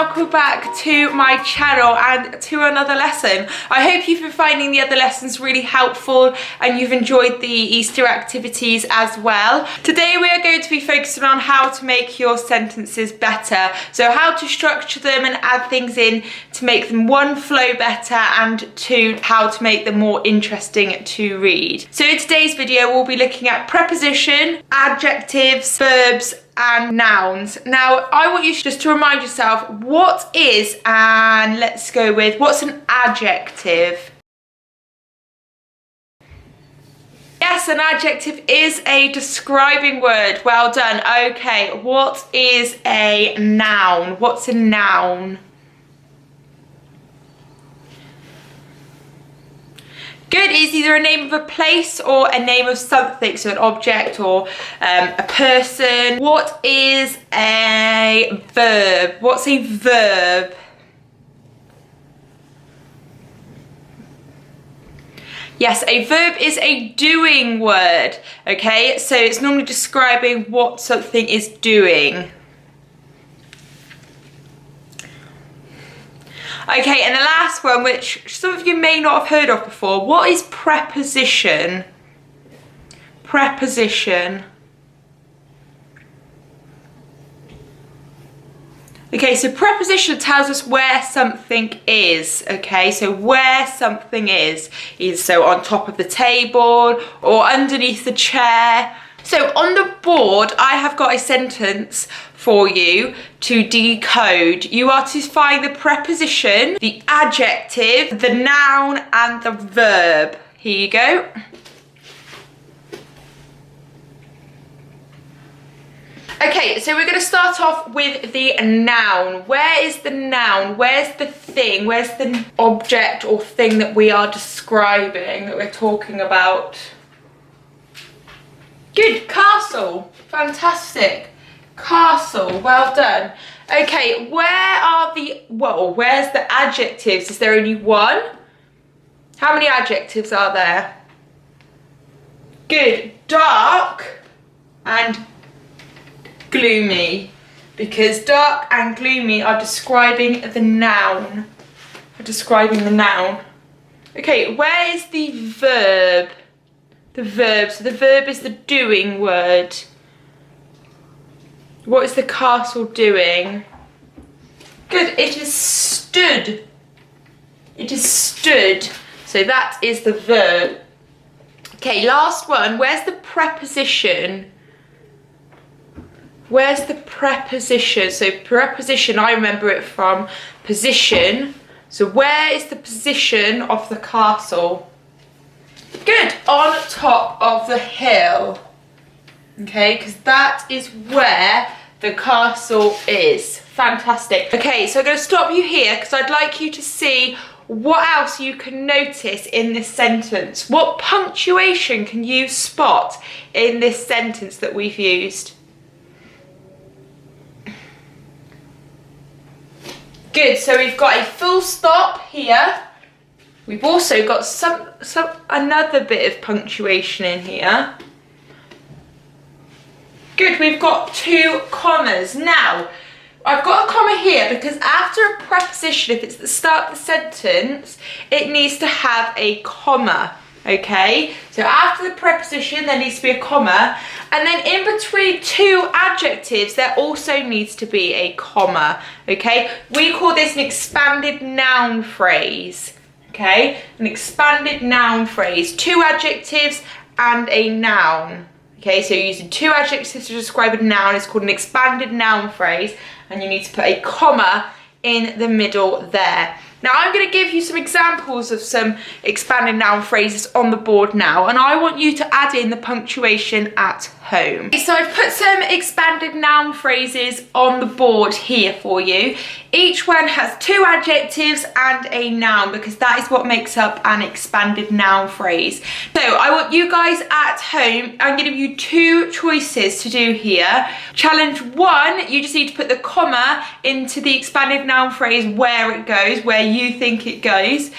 welcome back to my channel and to another lesson. I hope you've been finding the other lessons really helpful and you've enjoyed the Easter activities as well. Today we are going to be focusing on how to make your sentences better. So how to structure them and add things in to make them, one, flow better, and two, how to make them more interesting to read. So in today's video we'll be looking at preposition, adjectives, verbs and nouns. Now I want you just to remind yourself what is, and let's go with, what's an adjective? Yes, an adjective is a describing word. Well done. Okay, what is a noun? What's a noun? Good, is either a name of a place or a name of something, so an object or a person. What is a verb? What's a verb? Yes, a verb is a doing word, okay? So it's normally describing what something is doing. Okay, and the last one, which some of you may not have heard of before, what is preposition? Preposition. Okay, so preposition tells us where something is, okay? So where something is, either so on top of the table or underneath the chair. So on the board, I have got a sentence for you to decode. You are to find the preposition, the adjective, the noun, and the verb. Here you go. Okay, so we're going to start off with the noun. Where is the noun? Where's the thing? Where's the object or thing that we are describing, that we're talking about? Good, castle. Fantastic. Castle, well done. Okay, where's the adjectives? Is there only one? How many adjectives are there? Good, dark and gloomy, because dark and gloomy are describing the noun. Okay, where is the verb? The verb, so the verb is the doing word. What is the castle doing? Good, it is stood. It is stood, so that is the verb. Okay, last one, where's the preposition? Where's the preposition? So preposition, I remember it from position. So where is the position of the castle? Good, on top of the hill. Okay, because that is where the castle is. Fantastic. Okay, so I'm going to stop you here because I'd like you to see what else you can notice in this sentence. What punctuation can you spot in this sentence that we've used? Good, so we've got a full stop here. We've also got another bit of punctuation in here. Good, we've got two commas. Now, I've got a comma here because after a preposition, if it's the start of the sentence, it needs to have a comma, okay? So after the preposition, there needs to be a comma, and then in between two adjectives, there also needs to be a comma, okay? We call this an expanded noun phrase, okay? An expanded noun phrase, two adjectives and a noun. Okay, so you're using two adjectives to describe a noun. It's called an expanded noun phrase, and you need to put a comma in the middle there. Now I'm going to give you some examples of some expanded noun phrases on the board now, and I want you to add in the punctuation at home. So I've put some expanded noun phrases on the board here for you. Each one has two adjectives and a noun because that is what makes up an expanded noun phrase. So I want you guys at home, I'm going to give you two choices to do here. Challenge one, you just need to put the comma into the expanded noun phrase where it goes, where you think it goes.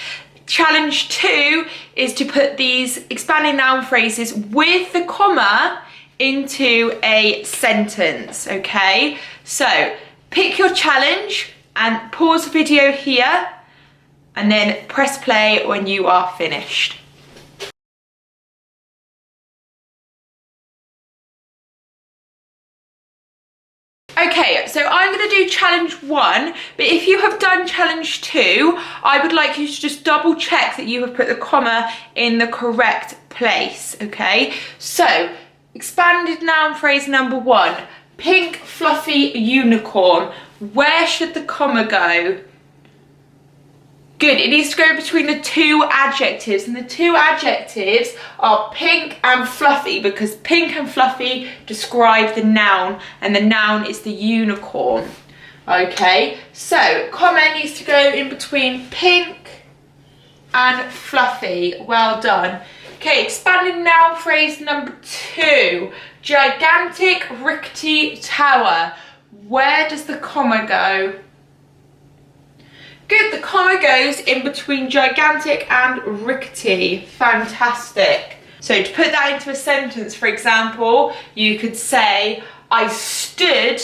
Challenge two is to put these expanded noun phrases with the comma into a sentence, okay? So pick your challenge, and pause the video here and then press play when you are finished. Okay, so I'm going to do challenge 1, but if you have done challenge 2, I would like you to just double check that you have put the comma in the correct place, okay? So, expanded noun phrase number 1, pink fluffy unicorn. Where should the comma go? Good, it needs to go between the 2 adjectives, and the 2 adjectives are pink and fluffy, because pink and fluffy describe the noun, and the noun is the unicorn. Okay, so comma needs to go in between pink and fluffy. Well done. Okay, expanded noun phrase number 2, gigantic rickety tower. Where does the comma go? Good, the comma goes in between gigantic and rickety. Fantastic. So to put that into a sentence, for example, you could say, I stood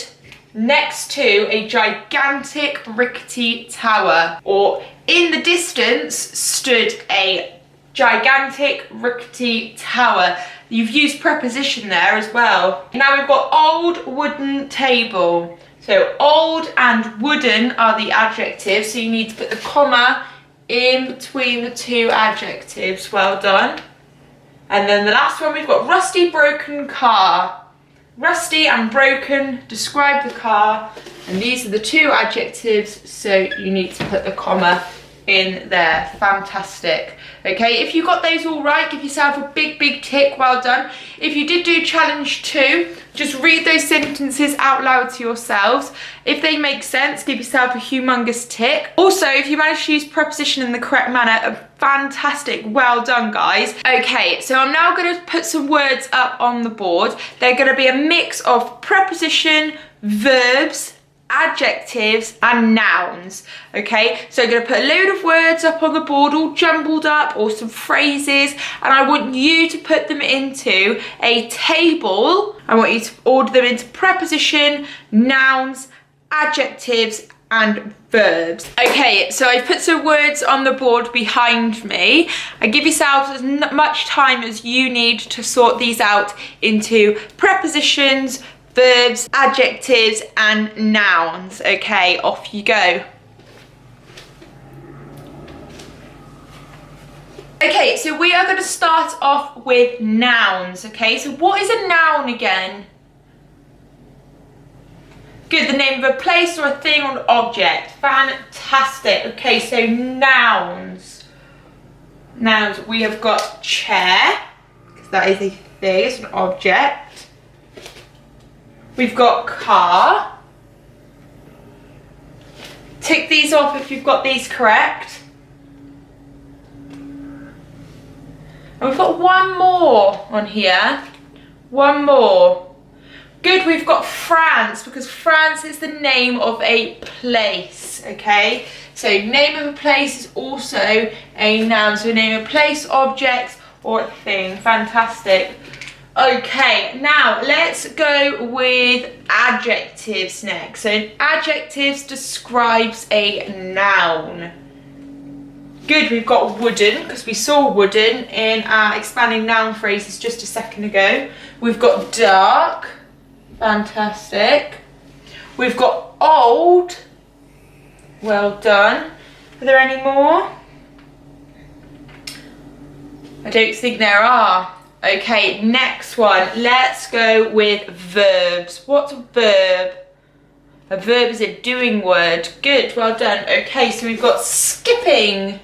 next to a gigantic rickety tower. Or in the distance stood a gigantic rickety tower. You've used preposition there as well. Now we've got old wooden table. So old and wooden are the adjectives, so you need to put the comma in between the 2 adjectives. Well done. And then the last one, we've got rusty broken car. Rusty and broken describe the car, and these are the 2 adjectives, so you need to put the comma in there. Fantastic. Okay, if you got those all right, give yourself a big tick. Well done. If you did do challenge 2, just read those sentences out loud to yourselves. If they make sense, give yourself a humongous tick. Also, if you manage to use preposition in the correct manner, fantastic. Well done, guys. Okay, so I'm now going to put some words up on the board. They're going to be a mix of preposition, verbs, adjectives and nouns. Okay, so I'm going to put a load of words up on the board, all jumbled up, or some phrases, and I want you to put them into a table. I want you to order them into preposition, nouns, adjectives and verbs. Okay, so I've put some words on the board behind me. I give yourself as much time as you need to sort these out into prepositions, verbs, adjectives and nouns. Okay, off you go. Okay, so we are going to start off with nouns. Okay, so what is a noun again? Good, the name of a place or a thing or an object. Fantastic. Okay, so nouns. Nouns, we have got chair, because that is a thing, it's an object. We've got car. Tick these off if you've got these correct. And we've got one more on here. One more. Good, we've got France, because France is the name of a place, okay? So name of a place is also a noun. So name of a place, object, or a thing. Fantastic. Okay, now let's go with adjectives next. So adjectives describes a noun. Good, we've got wooden, because we saw wooden in our expanding noun phrases just a second ago. We've got dark. Fantastic. We've got old. Well done. Are there any more? I don't think there are. Okay, next one. Let's go with verbs. What's a verb? A verb is a doing word. Good, well done. Okay, so we've got skipping.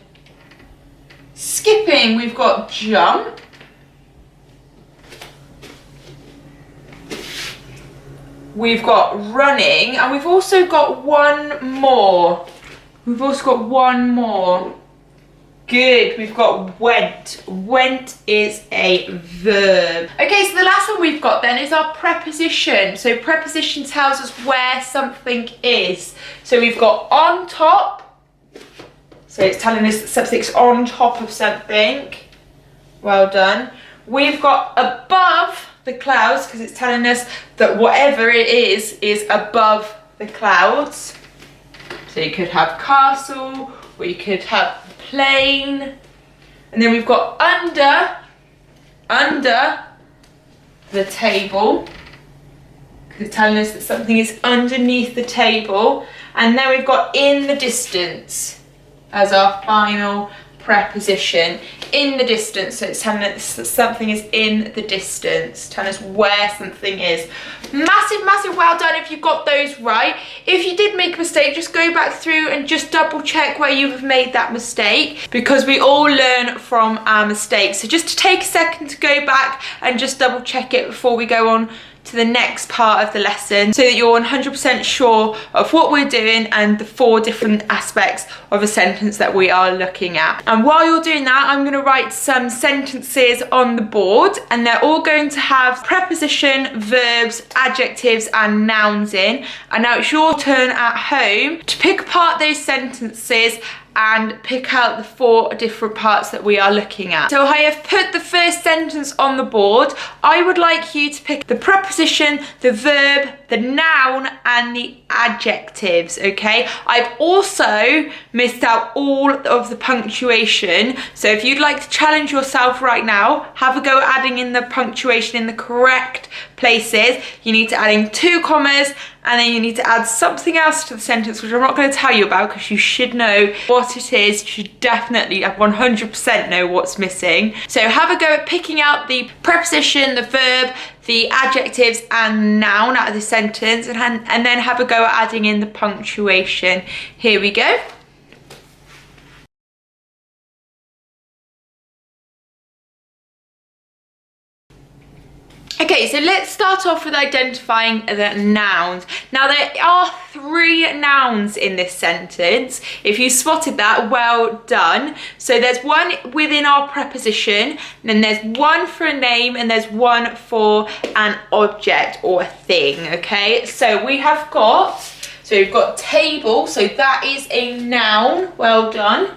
Skipping, we've got jump. We've got running, and we've also got one more. We've also got one more. Good, we've got went. Went is a verb. Okay, so the last one we've got then is our preposition. So preposition tells us where something is. So we've got on top. So it's telling us that something's on top of something. Well done. We've got above the clouds, because it's telling us that whatever it is above the clouds. So you could have castle, or you could have plane. And then we've got under the table, because it's telling us that something is underneath the table. And then we've got in the distance as our final preposition. In the distance, so it's telling us that something is in the distance, telling us where something is. Massive well done if you got those right. If you did make a mistake, just go back through and just double check where you have made that mistake, because we all learn from our mistakes. So just to take a second to go back and just double check it before we go on to the next part of the lesson, so that you're 100% sure of what we're doing and the 4 different aspects of a sentence that we are looking at. And while you're doing that, I'm going to write some sentences on the board, and they're all going to have preposition, verbs, adjectives and nouns in. And now it's your turn at home to pick apart those sentences and pick out the 4 different parts that we are looking at. So I have put the first sentence on the board. I would like you to pick the preposition, the verb, the noun and the adjectives, okay? I've also missed out all of the punctuation. So if you'd like to challenge yourself right now, have a go at adding in the punctuation in the correct places. You need to add in 2 commas, and then you need to add something else to the sentence, which I'm not going to tell you about because you should know what it is. You should definitely 100% know what's missing. So have a go at picking out the preposition, the verb, the adjectives and noun out of the sentence, and then have a go at adding in the punctuation. Here we go. Okay, so let's start off with identifying the nouns. Now there are 3 nouns in this sentence. If you spotted that, well done. So there's one within our preposition, and then there's one for a name, and there's one for an object or a thing, okay? So we've got table, so that is a noun, well done.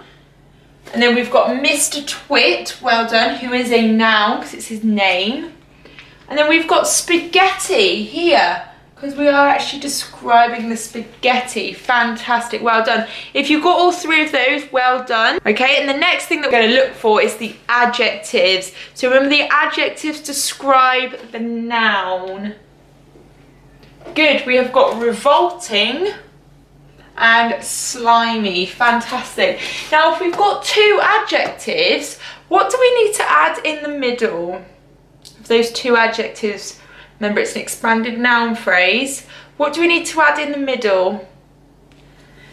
And then we've got Mr. Twit, well done, who is a noun because it's his name. And then we've got spaghetti here, because we are actually describing the spaghetti. Fantastic, well done. If you've got all 3 of those, well done. Okay, and the next thing that we're going to look for is the adjectives. So remember, the adjectives describe the noun. Good, we have got revolting and slimy. Fantastic. Now if we've got 2 adjectives, what do we need to add in the middle? Those 2 adjectives, remember it's an expanded noun phrase. What do we need to add in the middle?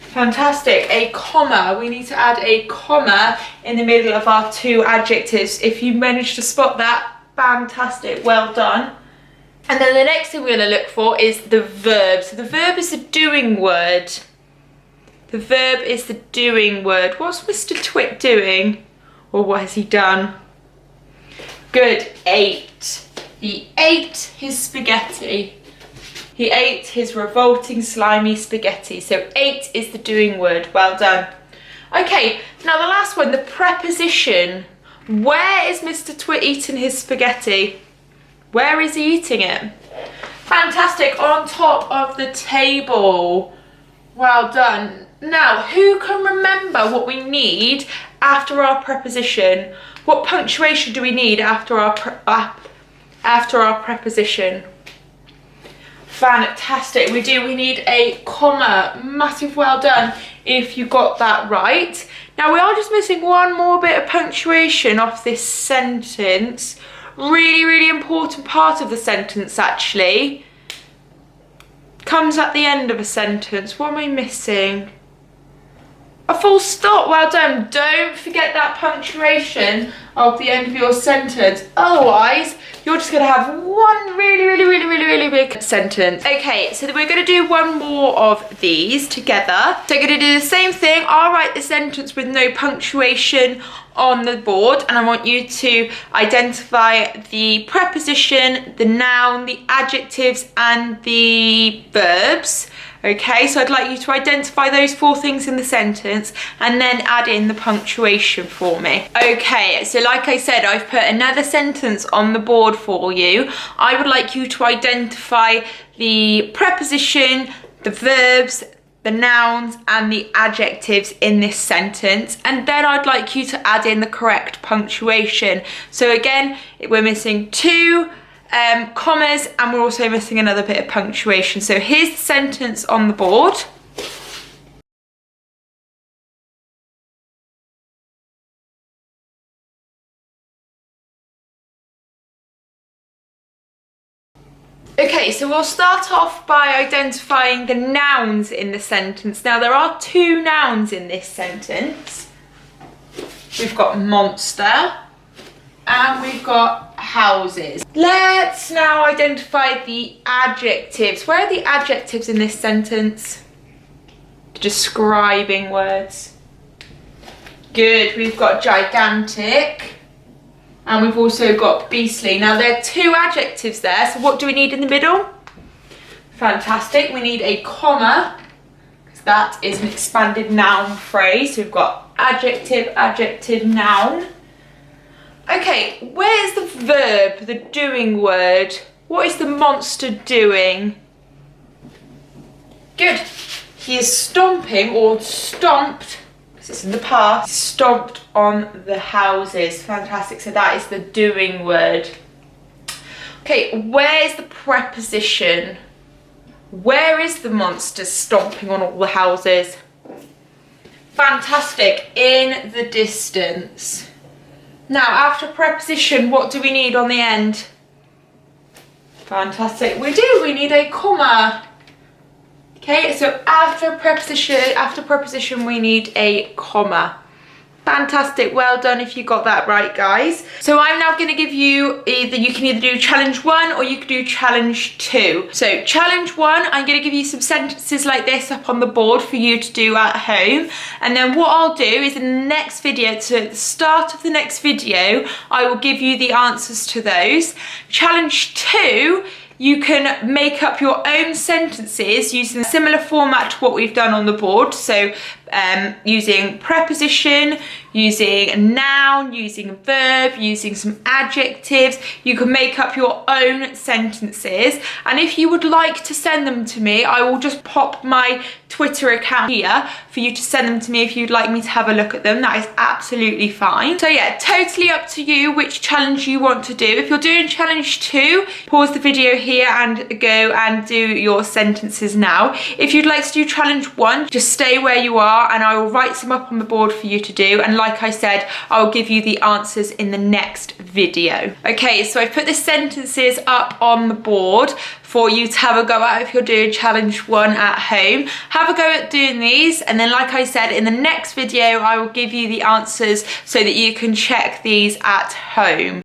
Fantastic, a comma. We need to add a comma in the middle of our 2 adjectives. If you managed to spot that, fantastic, well done. And then the next thing we're going to look for is the verb. So the verb is the doing word. The verb is the doing word. What's Mr. Twit doing? Or what has he done? Good, ate. He ate his spaghetti. He ate his revolting, slimy spaghetti. So ate is the doing word. Well done. Okay, now the last one, the preposition. Where is Mr. Twit eating his spaghetti? Where is he eating it? Fantastic, on top of the table. Well done. Now, who can remember what we need after our preposition? What punctuation do we need after our preposition? Fantastic, we do. We need a comma. Massive well done if you got that right. Now we are just missing one more bit of punctuation off this sentence. Really important part of the sentence actually. Comes at the end of a sentence. What am I missing? A full stop, well done. Don't forget that punctuation of the end of your sentence. Otherwise, you're just gonna have one really big sentence. Okay, so we're gonna do one more of these together. So I'm gonna do the same thing. I'll write the sentence with no punctuation on the board, and I want you to identify the preposition, the noun, the adjectives, and the verbs. Okay, so I'd like you to identify those 4 things in the sentence and then add in the punctuation for me. Okay, so like I said, I've put another sentence on the board for you. I would like you to identify the preposition, the verbs, the nouns and the adjectives in this sentence, and then I'd like you to add in the correct punctuation. So again, we're missing 2 commas, and we're also missing another bit of punctuation. So here's the sentence on the board. Okay, so we'll start off by identifying the nouns in the sentence. Now, there are 2 nouns in this sentence. We've got monster and we've got houses. Let's now identify the adjectives. Where are the adjectives in this sentence? Describing words. Good, we've got gigantic. And we've also got beastly. Now there are 2 adjectives there, so what do we need in the middle? Fantastic, we need a comma, because that is an expanded noun phrase. So we've got adjective, adjective, noun. Okay, where's the verb, the doing word? What is the monster doing? Good, he is stomping or stomped. It's in the past, stomped on the houses. Fantastic, so that is the doing word. Okay, where's the preposition? Where is the monster stomping on all the houses? Fantastic, in the distance. Now, after preposition, what do we need on the end? Fantastic, we need a comma. Okay, so after preposition we need a comma. Fantastic, well done if you got that right, guys. So I'm now going to give you you can either do challenge 1 or you can do challenge 2. So challenge 1, I'm going to give you some sentences like this up on the board for you to do at home. And then what I'll do is in the next video, so at the start of the next video, I will give you the answers to those. Challenge 2, you can make up your own sentences using a similar format to what we've done on the board. So using preposition, using a noun, using a verb, using some adjectives. You can make up your own sentences. And if you would like to send them to me, I will just pop my Twitter account here for you to send them to me if you'd like me to have a look at them. That is absolutely fine. So yeah, totally up to you which challenge you want to do. If you're doing challenge 2, pause the video here and go and do your sentences now. If you'd like to do challenge 1, just stay where you are and I will write some up on the board for you to do. And like I said, I'll give you the answers in the next video. Okay, so I've put the sentences up on the board for you to have a go at if you're doing challenge 1 at home. Have a go at doing these, and then like I said, in the next video I will give you the answers so that you can check these at home.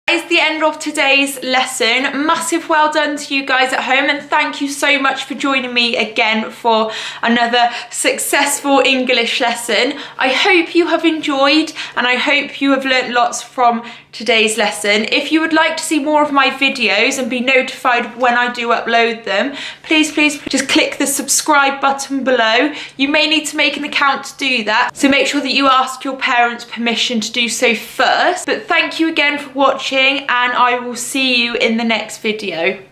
That is the end of today's lesson. Massive well done to you guys at home, and thank you so much for joining me again for another successful English lesson. I hope you have enjoyed and I hope you have learnt lots from today's lesson. If you would like to see more of my videos and be notified when I do upload them, please just click the subscribe button below. You may need to make an account to do that, so make sure that you ask your parents' permission to do so first. But thank you again for watching, and I will see you in the next video.